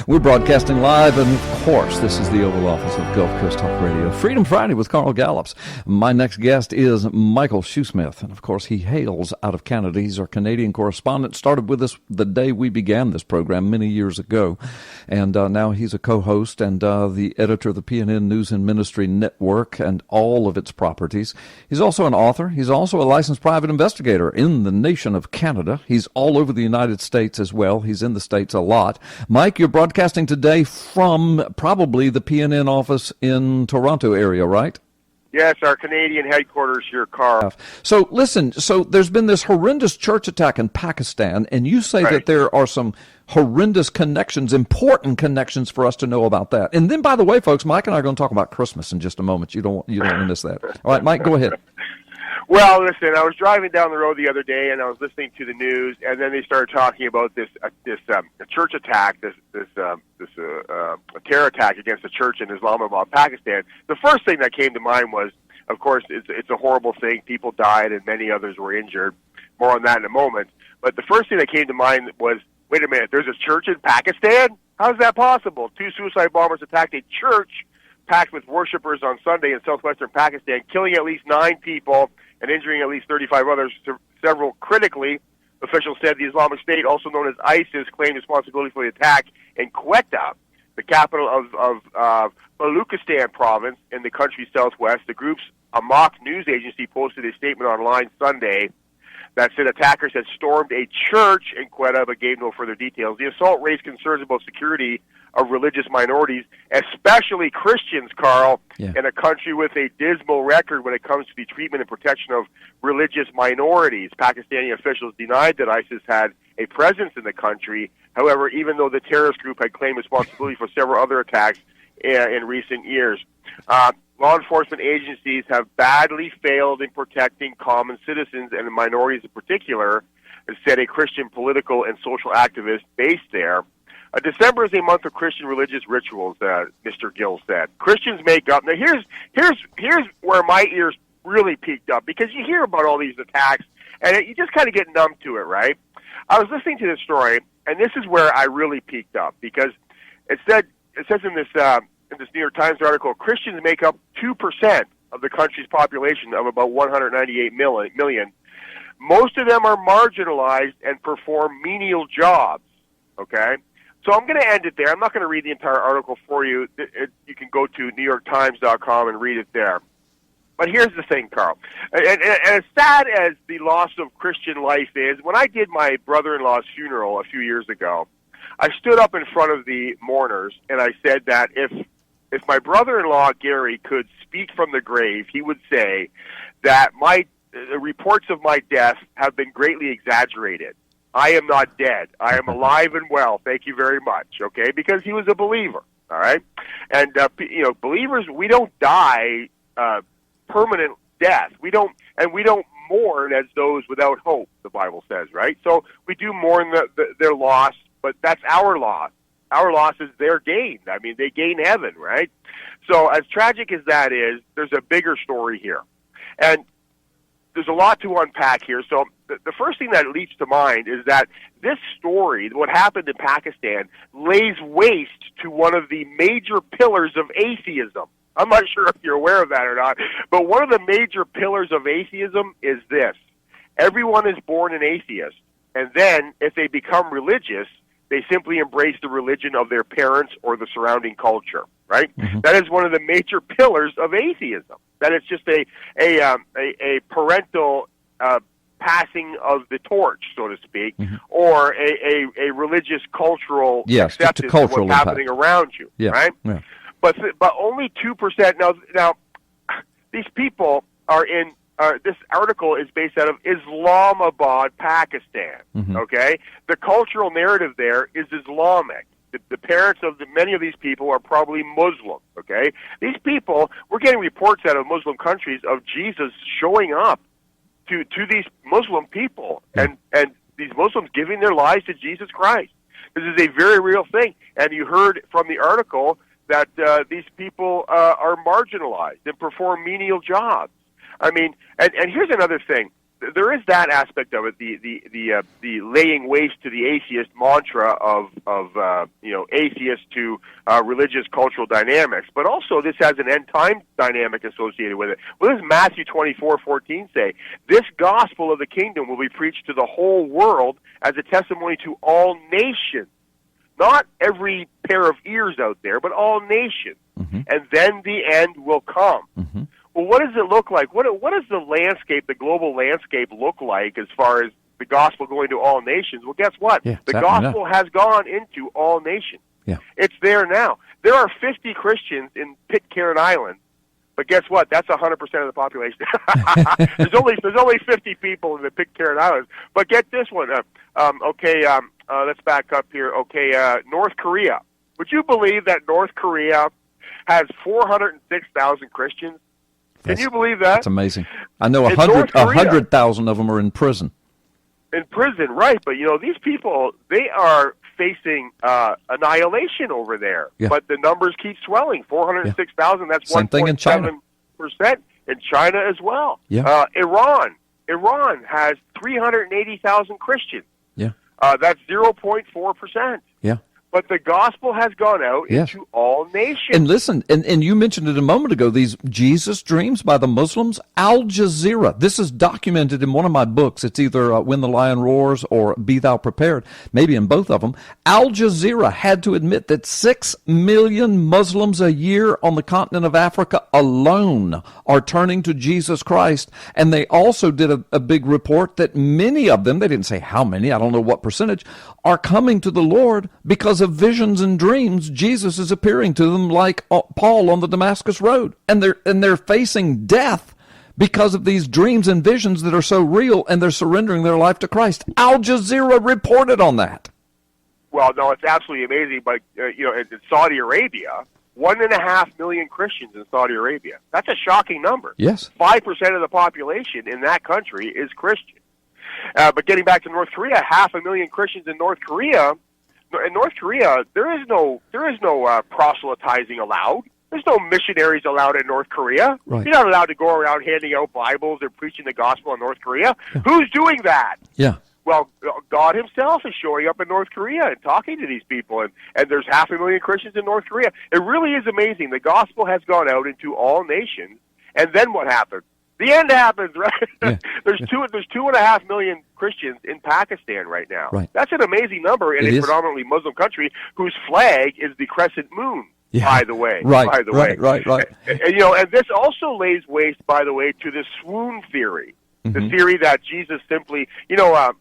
We're broadcasting live, and of course, this is the Oval Office of Gulf Coast Talk Radio. Freedom Friday with Carl Gallups. My next guest is Michael Shoesmith, and of course, he hails out of Canada. He's our Canadian correspondent. Started with us the day we began this program many years ago, and now he's a co-host and the editor of the PNN News and Ministry Network and all of its properties. He's also an author. He's also a licensed private investigator in the nation of Canada. He's all over the United States as well. He's in the States a lot. Mike, you're broadcasting today from probably the PNN office in Toronto area, right? Yes, our Canadian headquarters here, Carl. So listen, there's been this horrendous church attack in Pakistan, and you say that there are some horrendous connections, important connections for us to know about that. And then, by the way, folks, Mike and I are going to talk about Christmas in just a moment. You don't want to miss that. All right, Mike, go ahead. Well, listen, I was driving down the road the other day, and I was listening to the news, and then they started talking about this church attack, this terror attack against a church in Islamabad, Pakistan. The first thing that came to mind was, of course, it's a horrible thing. People died, and many others were injured. More on that in a moment. But the first thing that came to mind was, wait a minute, there's a church in Pakistan? How is that possible? 2 suicide bombers attacked a church packed with worshipers on Sunday in southwestern Pakistan, killing at least 9 people and injuring at least 35 others, several critically. Officials said the Islamic State, also known as ISIS, claimed responsibility for the attack in Quetta, the capital of Baluchistan province in the country's southwest. The group's Amaq news agency posted a statement online Sunday that said attackers had stormed a church in Quetta but gave no further details. The assault raised concerns about security of religious minorities, especially Christians, Carl, in a country with a dismal record when it comes to the treatment and protection of religious minorities. Pakistani officials denied that ISIS had a presence in the country. However, even though the terrorist group had claimed responsibility for several other attacks in recent years, law enforcement agencies have badly failed in protecting common citizens and minorities in particular, said a Christian political and social activist based there. December is a month of Christian religious rituals, Mr. Gill said. Christians make up. Now, here's where my ears really peaked up, because you hear about all these attacks, and you just kind of get numb to it, right? I was listening to this story, and this is where I really peaked up, because it says in this New York Times article, Christians make up 2% of the country's population of about 198 million. Most of them are marginalized and perform menial jobs, okay? So I'm going to end it there. I'm not going to read the entire article for you. You can go to NewYorkTimes.com and read it there. But here's the thing, Carl. And as sad as the loss of Christian life is, when I did my brother-in-law's funeral a few years ago, I stood up in front of the mourners and I said that if my brother-in-law, Gary, could speak from the grave, he would say that the reports of my death have been greatly exaggerated. I am not dead. I am alive and well. Thank you very much, okay? Because he was a believer, all right? And, believers, we don't die permanent death. We don't mourn as those without hope, the Bible says, right? So we do mourn their loss, but that's our loss. Our loss is their gain. I mean, they gain heaven, right? So as tragic as that is, there's a bigger story here. And there's a lot to unpack here. So the first thing that leaps to mind is that this story, what happened in Pakistan, lays waste to one of the major pillars of atheism. I'm not sure if you're aware of that or not, but one of the major pillars of atheism is this. Everyone is born an atheist, and then if they become religious, they simply embrace the religion of their parents or the surrounding culture, right? Mm-hmm. That is one of the major pillars of atheism. That it's just a parental passing of the torch, so to speak, mm-hmm. or a religious cultural acceptance of what's happening around you, right? Yeah. But only 2%. Now, these people are in. This article is based out of Islamabad, Pakistan. Mm-hmm. Okay, the cultural narrative there is Islamic. The parents of many of these people are probably Muslim. Okay, these people, we're getting reports out of Muslim countries of Jesus showing up to these Muslim people, and these Muslims giving their lives to Jesus Christ. This is a very real thing, and you heard from the article that these people are marginalized and perform menial jobs. I mean, and here's another thing. there is that aspect of it, the laying waste to the atheist mantra of atheist to religious cultural dynamics, but also this has an end time dynamic associated with it. What does Matthew 24:14 say? This gospel of the kingdom will be preached to the whole world as a testimony to all nations. Not every pair of ears out there, but all nations. Mm-hmm. And then the end will come. Mm-hmm. Well, what does it look like? What does the landscape, the global landscape, look like as far as the gospel going to all nations? Well, guess what? Yeah, the gospel has gone into all nations. Yeah. It's there now. There are 50 Christians in Pitcairn Island, but guess what? That's 100% of the population. there's only 50 people in the Pitcairn Islands. But get this one. Let's back up here. North Korea. Would you believe that North Korea has 406,000 Christians? Can you believe that? That's amazing. I know 100,000 of them are in prison. In prison, right. But, these people, they are facing annihilation over there. Yeah. But the numbers keep swelling. 406,000, that's 1.7% in China as well. Yeah. Iran has 380,000 Christians. Yeah. That's 0.4%. Yeah. But the gospel has gone out into all nations. And listen, and you mentioned it a moment ago, these Jesus dreams by the Muslims. Al Jazeera, this is documented in one of my books. It's either When the Lion Roars or Be Thou Prepared, maybe in both of them. Al Jazeera had to admit that 6 million Muslims a year on the continent of Africa alone are turning to Jesus Christ. And they also did a big report that many of them, they didn't say how many, I don't know what percentage, are coming to the Lord because of visions and dreams. Jesus is appearing to them like Paul on the Damascus Road, and they're facing death because of these dreams and visions that are so real, and they're surrendering their life to Christ. Al Jazeera reported on that. Well, no, it's absolutely amazing. But in Saudi Arabia, 1.5 million Christians in Saudi Arabia. That's a shocking number. Yes, 5% of the population in that country is Christian. But getting back to North Korea, 500,000 Christians in North Korea. In North Korea, there is no proselytizing allowed. There's no missionaries allowed in North Korea. Right. You're not allowed to go around handing out Bibles or preaching the gospel in North Korea. Yeah. Who's doing that? Yeah. Well, God himself is showing up in North Korea and talking to these people, and there's 500,000 Christians in North Korea. It really is amazing. The gospel has gone out into all nations, and then what happens? The end happens, right? Yeah. There's 2.5 million Christians in Pakistan right now. Right. That's an amazing number in a predominantly Muslim country whose flag is the crescent moon. Yeah. By the way, right. And this also lays waste, by the way, to the swoon theory, the theory that Jesus simply, the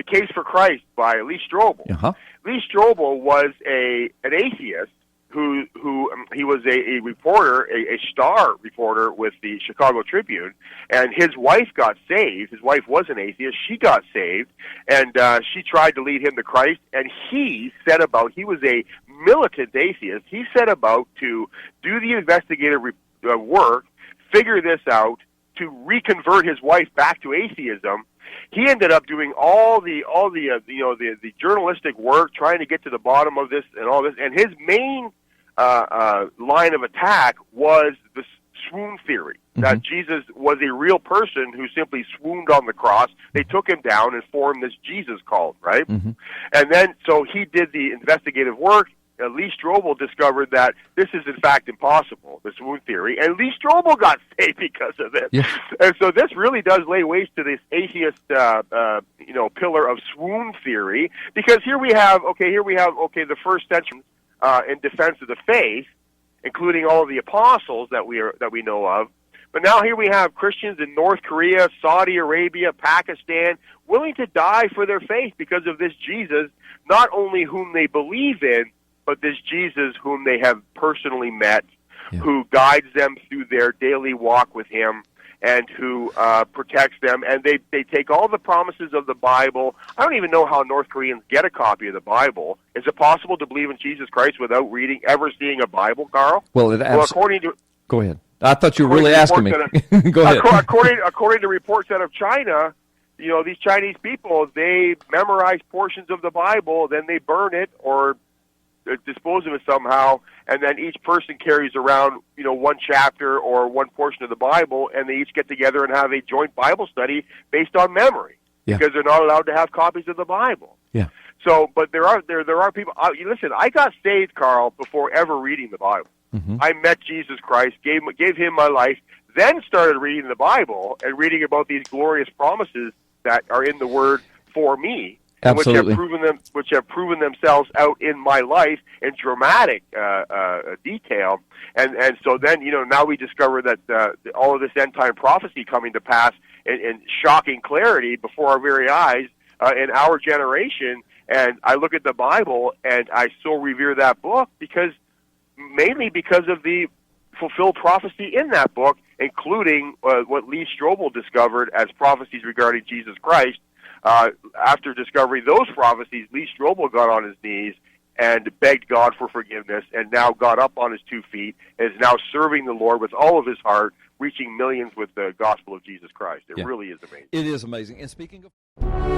Case for Christ by Lee Strobel. Uh-huh. Lee Strobel was an atheist. Who he was a reporter, a star reporter with the Chicago Tribune, and his wife got saved. His wife was an atheist. She got saved, and she tried to lead him to Christ, and he was a militant atheist. He set about to do the investigative work, figure this out, to reconvert his wife back to atheism. He ended up doing all the journalistic work, trying to get to the bottom of this and all this. And his main line of attack was the swoon theory, that Jesus was a real person who simply swooned on the cross. They took him down and formed this Jesus cult, right? Mm-hmm. And then, so he did the investigative work. Lee Strobel discovered that this is in fact impossible, the swoon theory, and Lee Strobel got saved because of it. Yes. And so this really does lay waste to this atheist, pillar of swoon theory, because here we have the first century in defense of the faith, including all of the apostles that we know of. But now here we have Christians in North Korea, Saudi Arabia, Pakistan, willing to die for their faith because of this Jesus, not only whom they believe in, but this Jesus whom they have personally met, who guides them through their daily walk with him, and who protects them. And they take all the promises of the Bible. I don't even know how North Koreans get a copy of the Bible. Is it possible to believe in Jesus Christ without ever seeing a Bible, Carl? Well, according to... Go ahead. I thought you were really asking me. Go ahead. According to reports out of China, these Chinese people, they memorize portions of the Bible, then they burn it or dispose of it somehow, and then each person carries around, one chapter or one portion of the Bible, and they each get together and have a joint Bible study based on memory, because they're not allowed to have copies of the Bible. Yeah. So, but there are people. Listen, I got saved, Carl, before ever reading the Bible. Mm-hmm. I met Jesus Christ, gave him my life, then started reading the Bible and reading about these glorious promises that are in the Word for me. Absolutely. Which have proven themselves out in my life in dramatic detail, and so then now we discover that all of this end time prophecy coming to pass in shocking clarity before our very eyes in our generation. And I look at the Bible and I so revere that book mainly because of the fulfilled prophecy in that book, including what Lee Strobel discovered as prophecies regarding Jesus Christ. After discovering those prophecies, Lee Strobel got on his knees and begged God for forgiveness, and now got up on his 2 feet and is now serving the Lord with all of his heart, reaching millions with the gospel of Jesus Christ. It really is amazing. It is amazing. And speaking of...